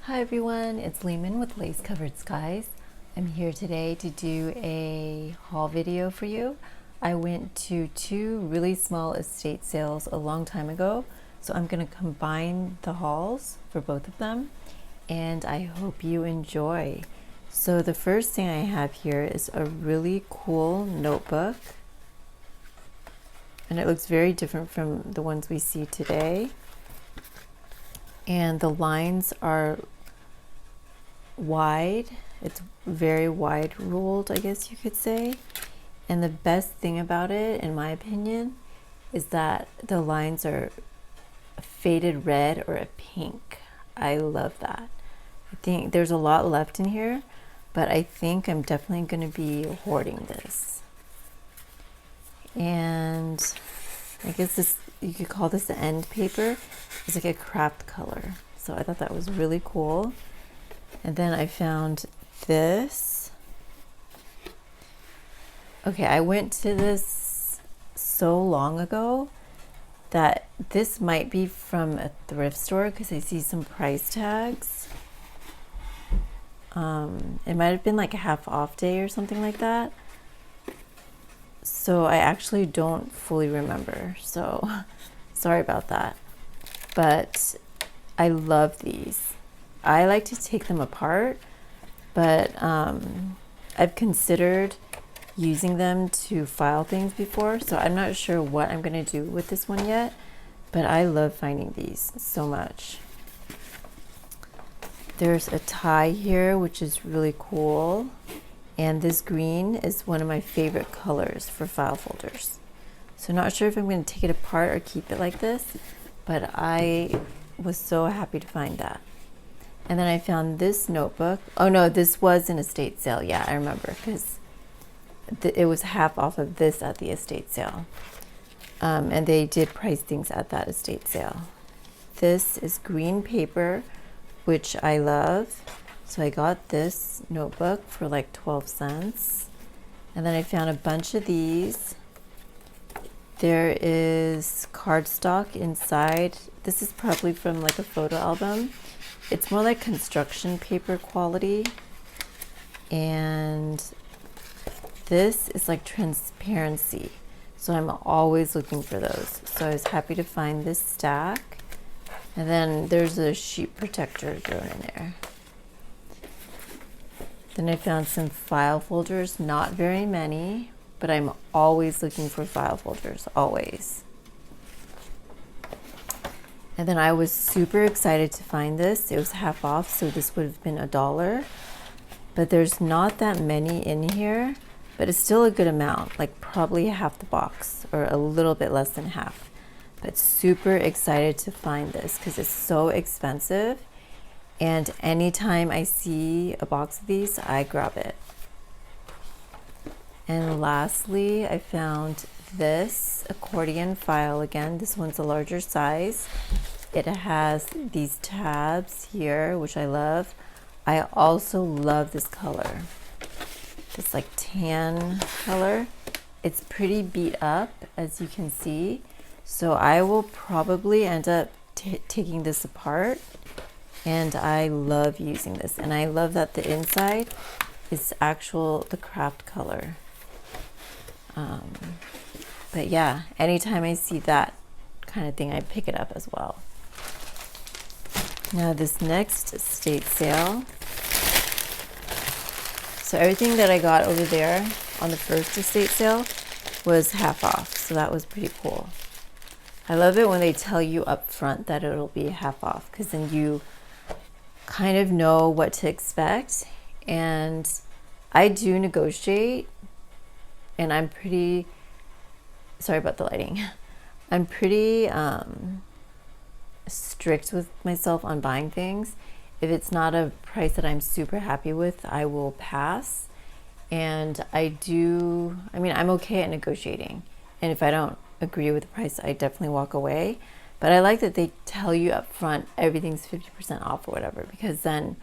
Hi everyone, it's Lehman with Lace Covered Skies. I'm here today to do a haul video for you. I went to two really small estate sales a long time ago, so I'm going to combine the hauls for both of them, and I hope you enjoy. So the first thing I have here is a really cool notebook, and it looks very different from the ones we see today. And the lines are wide. It's very wide ruled, I guess you could say. And the best thing about it, in my opinion, is that the lines are a faded red or a pink. I love that. I think there's a lot left in here, but I think I'm definitely going to be hoarding this. And I guess this, you could call this the end paper. It's like a craft color. So I thought that was really cool. And then I found this. Okay, I went to this so long ago that this might be from a thrift store because I see some price tags. It might have been like a half off day or something like that. So I actually don't fully remember. So sorry about that. But I love these. I like to take them apart, but I've considered using them to file things before, so I'm not sure what I'm going to do with this one yet, but I love finding these so much. There's a tie here, which is really cool, and this green is one of my favorite colors for file folders. So not sure if I'm going to take it apart or keep it like this, but I was so happy to find that. And then I found this notebook. Oh no, this was an estate sale. Yeah, I remember, because it was half off of this at the estate sale. And they did price things at that estate sale. This is green paper, which I love. So I got this notebook for like 12 cents. And then I found a bunch of these. There is cardstock inside. This is probably from like a photo album. It's more like construction paper quality. And this is like transparency. So I'm always looking for those. So I was happy to find this stack. And then there's a sheet protector thrown in there. Then I found some file folders, not very many, but I'm always looking for file folders, always. And then I was super excited to find this. It was half off, so this would have been $1. But there's not that many in here, but it's still a good amount, like probably half the box or a little bit less than half. But super excited to find this because it's so expensive. And anytime I see a box of these, I grab it. And lastly, I found this accordion file again. This one's a larger size. It has these tabs here, which I love. I also love this color. This like tan color. It's pretty beat up, as you can see. So I will probably end up taking this apart. And I love using this. And I love that the inside is the craft color. But yeah, anytime I see that kind of thing, I pick it up as well. Now this next estate sale. So everything that I got over there on the first estate sale was half off. So that was pretty cool. I love it when they tell you up front that it'll be half off, because then you kind of know what to expect. And I do negotiate, and I'm pretty, sorry about the lighting. I'm pretty strict with myself on buying things. If it's not a price that I'm super happy with, I will pass. And I'm okay at negotiating. And if I don't agree with the price, I definitely walk away. But I like that they tell you up front everything's 50% off or whatever, because then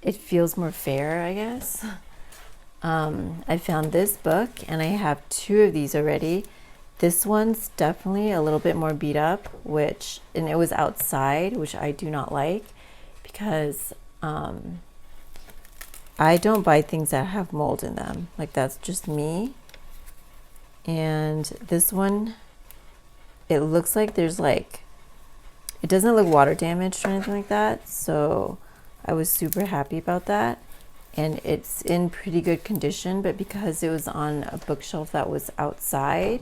it feels more fair, I guess. I found this book, and I have two of these already. This one's definitely a little bit more beat up, and it was outside, which I do not like, because I don't buy things that have mold in them. Like, that's just me. And this one, it looks like there's like, it doesn't look water damaged or anything like that. So I was super happy about that. And it's in pretty good condition, but because it was on a bookshelf that was outside,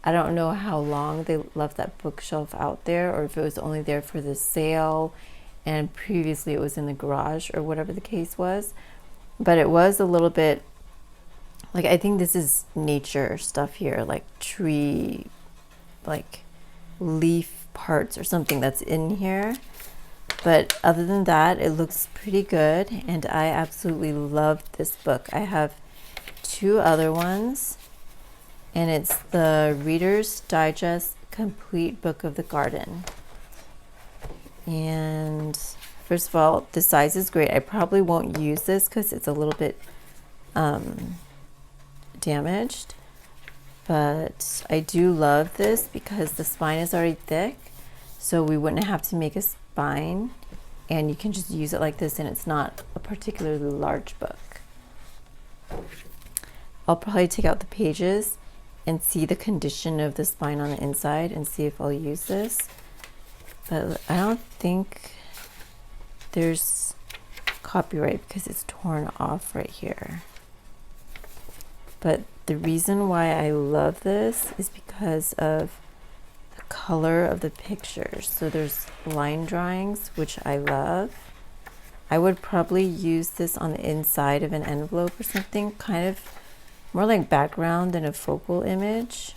I don't know how long they left that bookshelf out there, or if it was only there for the sale and previously it was in the garage or whatever the case was. But it was a little bit like, I think this is nature stuff here, like tree, like leaf parts or something that's in here. But other than that, it looks pretty good, and I absolutely loved this book. I have 2 other ones, and it's the Reader's Digest Complete Book of the Garden. And first of all, the size is great. I probably won't use this because it's a little bit damaged, but I do love this because the spine is already thick, so we wouldn't have to make a spine, and you can just use it like this, and it's not a particularly large book. I'll probably take out the pages and see the condition of the spine on the inside and see if I'll use this, but I don't think there's copyright because it's torn off right here. But the reason why I love this is because of the color of the pictures. So there's line drawings, which I love. I would probably use this on the inside of an envelope or something, kind of more like background than a focal image.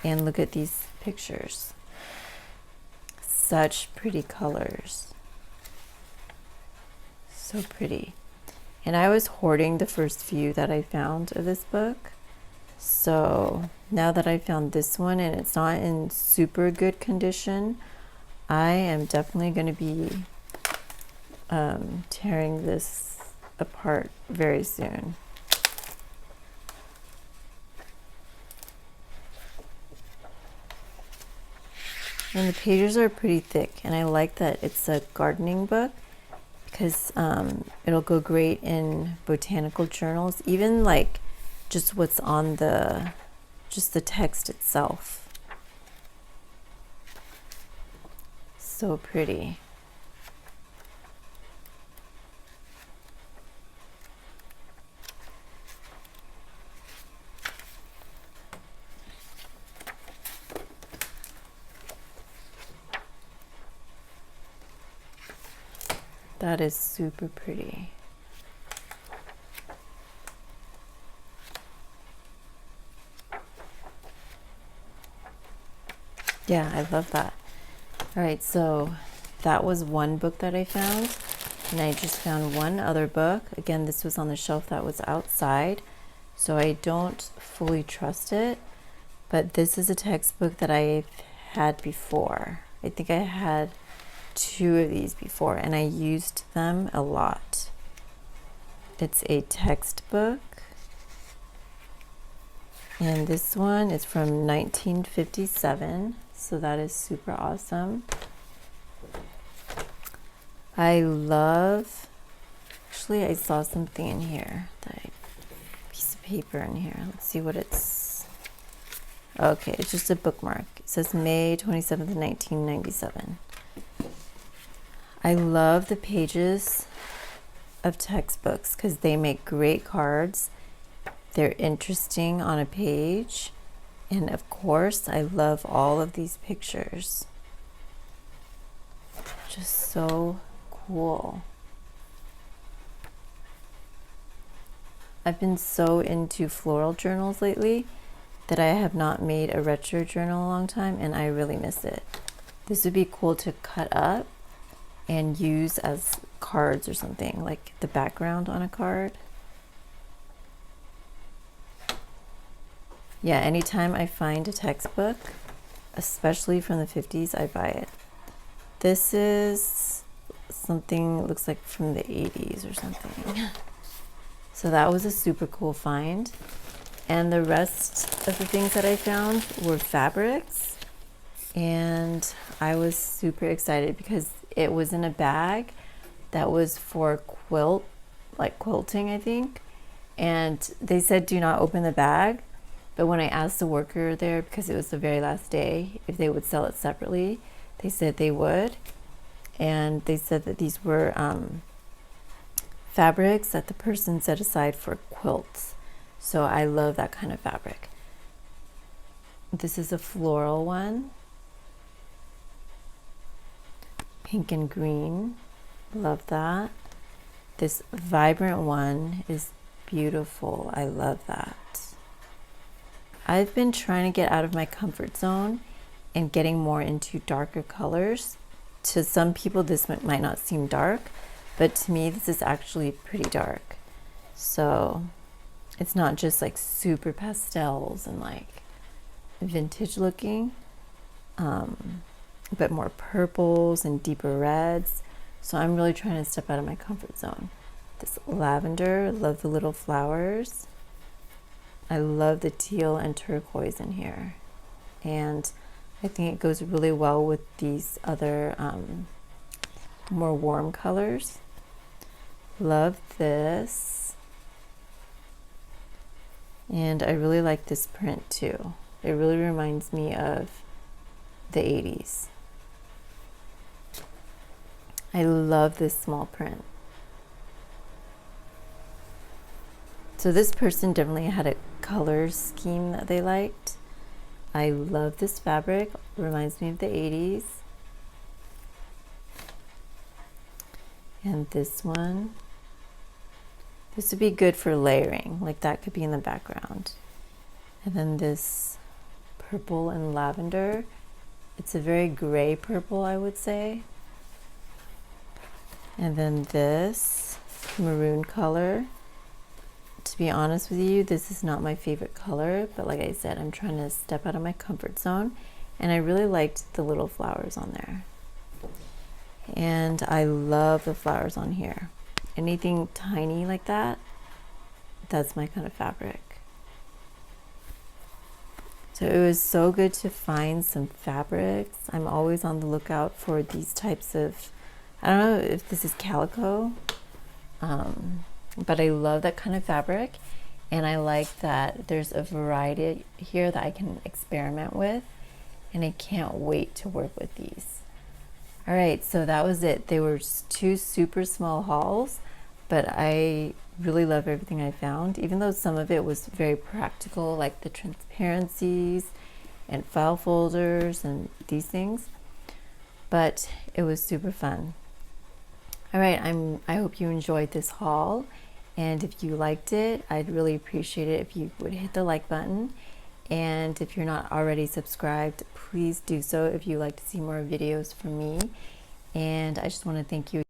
And look at these pictures. Such pretty colors. So pretty. And I was hoarding the first few that I found of this book. So now that I found this one and it's not in super good condition, I am definitely going to be tearing this apart very soon. And the pages are pretty thick, and I like that it's a gardening book, because it'll go great in botanical journals, even like just what's on the text itself. So pretty. That is super pretty. Yeah, I love that. All right, so that was one book that I found, and I just found one other book. Again, this was on the shelf that was outside, so I don't fully trust it, but this is a textbook that I've had before. I think I had 2 of these before, and I used them a lot. It's a textbook, and this one is from 1957, so that is super awesome. I love, actually I saw something in here, piece of paper in here. Let's see what it's, okay, it's just a bookmark. It says May 27th, 1997. I love the pages of textbooks because they make great cards. They're interesting on a page. And of course, I love all of these pictures. Just so cool. I've been so into floral journals lately that I have not made a retro journal in a long time, and I really miss it. This would be cool to cut up and use as cards or something, like the background on a card. Yeah, anytime I find a textbook, especially from the 50s, I buy it. This is something that looks like from the 80s or something. So that was a super cool find. And the rest of the things that I found were fabrics. And I was super excited because it was in a bag that was for quilting, I think. And they said do not open the bag. But when I asked the worker there, because it was the very last day, if they would sell it separately, they said they would. And they said that these were fabrics that the person set aside for quilts. So I love that kind of fabric. This is a floral one. Pink and green. Love that. This vibrant one is beautiful. I love that. I've been trying to get out of my comfort zone and getting more into darker colors. To some people this might not seem dark, but to me this is actually pretty dark. So it's not just like super pastels and like vintage looking, but more purples and deeper reds. So I'm really trying to step out of my comfort zone. This lavender, love the little flowers. I love the teal and turquoise in here. And I think it goes really well with these other more warm colors. Love this. And I really like this print too. It really reminds me of the 80s. I love this small print. So this person definitely had a color scheme that they liked. I love this fabric. It reminds me of the 80s. And this one. This would be good for layering. Like that could be in the background. And then this purple and lavender. It's a very gray purple, I would say. And then this maroon color. To be honest with you, this is not my favorite color, but like I said, I'm trying to step out of my comfort zone, and I really liked the little flowers on there. And I love the flowers on here. Anything tiny like that, that's my kind of fabric. So it was so good to find some fabrics. I'm always on the lookout for these types of, I don't know if this is calico, but I love that kind of fabric, and I like that there's a variety here that I can experiment with, and I can't wait to work with these. All right, so that was it. They were just 2 super small hauls, but I really love everything I found, even though some of it was very practical, like the transparencies and file folders and these things, but it was super fun. All right, I hope you enjoyed this haul. And if you liked it, I'd really appreciate it if you would hit the like button. And if you're not already subscribed, please do so if you'd like to see more videos from me. And I just want to thank you